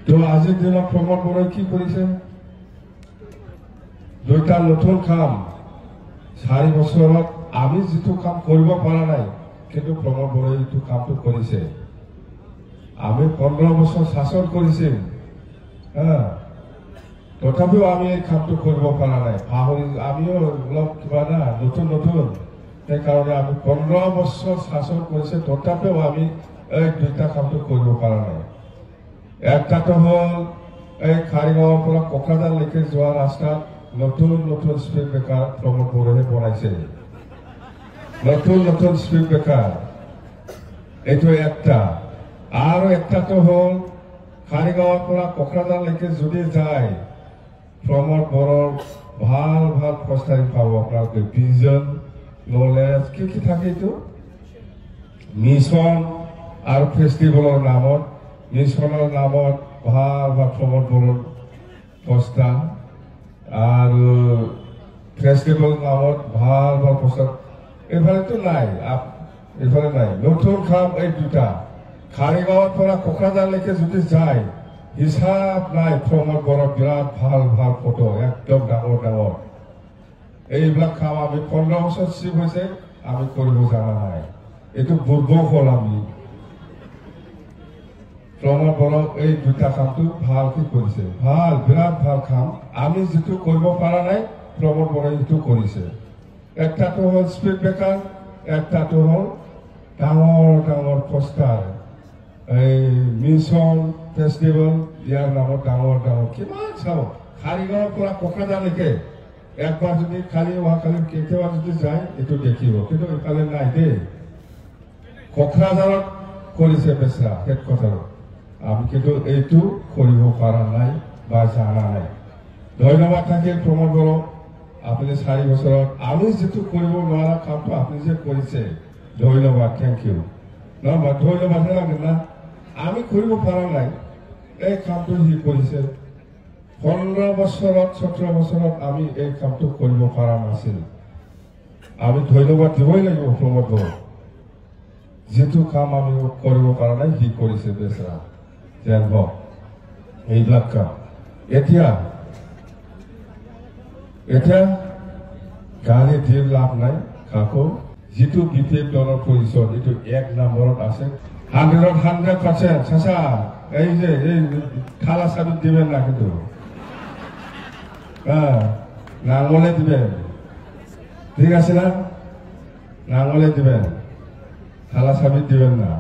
তো আজিৰ দিনত প্ৰমোদ বৰাই কি কৰিছে দুটা নতুন কাম 4 বছৰত আমি যেটো কাম কৰিব পৰা নাই কিন্তু প্ৰমোদ বৰাই এইটো কামটো কৰিছে আমি 15 বছৰ শাসন কৰিছিল তথাপিও আমি এই কামটো কৰিব পৰা নাই আমিও অলপ কিবা না নতুন সেই কাৰণে আমি 15 বছৰ শাসন কৰিছে তথাপিও আমি এই দুটা কামটো কৰিব পৰা নাই একটাটো হল এই খাৰিগাঁৱৰ পৰা কোকৰাঝাৰলৈকে যোৱা ৰাস্তাত নতুন স্পীড ব্ৰেকাৰ প্ৰমোদ বৰাই বনাইছে নতুন স্পীড ব্ৰেকাৰ এইটো একটা আৰু একটাটো হল খাৰিগাঁৱৰ পৰা কোকৰাঝাৰলৈকে যদি যায় প্ৰমোদ বৰাৰ ভাল প্ৰস্তাৱ পাব আপোনালোকে ভিজন নলেজ কি থাকে এইটো মিছন আৰু ফেষ্টিভেলৰ নামত মিছনৰ নামত ভাল প্ৰমোদ বৰাৰ প্ৰস্তাৱ আৰু ফেষ্টিভেল নামত ভাল প্ৰস্তাৱ এইফালেতো নাই এইফালে নাই নতুন কাম এই দুটা খাৰিগাঁৱৰ পৰা কোকৰাঝাৰলৈকে যদি যায় হিচাপ নাই প্ৰমোদ বৰাৰ বিৰাট ভাল ফটো একদম ডাঙৰ এইবিলাক কাম আমি 15 বছৰ চিপ হৈছে আমি কৰিব জানা নাই এইটো বুৰ্বক হল আমি প্ৰমোদ বৰাক এই দুটা কামটো ভালকে কৰিছে বিৰাট ভাল কাম আমি যেটো কৰিব পৰা নাই প্ৰমোদ বৰাই এইটো কৰিছে একটাটো হল স্পীড ব্ৰেকাৰ একটাটো হল ডাঙৰ পোষ্টাৰ এই মিছন ফেষ্টিভেল ইয়াৰ নামত ডাঙৰ কিমান চাব খাৰিগাঁৱৰ পৰা কোকৰাঝাৰলৈকে একবাৰ যদি খালি কেতিয়াবা যদি যায় এইটো দেখিব কিন্তু এইফালে নাই দেই কোকৰাঝাৰত কৰিছে বেচৰা হেডকোৱাৰ্টাৰত আমি কিন্তু এইটো কৰিব পৰা নাই বা জানা নাই ধন্যবাদ থাকিল প্ৰমোদ বৰাক আপুনি 4 বছৰত আমি যেটো কৰিব নোৱাৰা কামটো আপুনি যে কৰিছে ধন্যবাদ থ্যাংক ইউ ধন্যবাদ লাগে না আমি কৰিব পৰা নাই এই কামটো হি কৰিছে 15 বছৰত 17 বছৰত আমি এই কামটো কৰিব পৰা নাছিল আমি ধন্যবাদ দিবই লাগিব প্ৰমোদ বৰাক যেটো কাম আমি কৰিব পৰা নাই হি কৰিছে বেচৰা জানব এইবিলাক কাম এতিয়া গালি দি লাভ নাই কাকো যেটো বিপেক দলৰ পজিশন এইটো 1 নম্বৰত আছে 100% চাচা এই যে এই খালা চাবি দিবেন না কিন্তু নাঙলে দিবেন ঠিক আছে না নাঙলে দিবেন খালা চাবি দিবেন না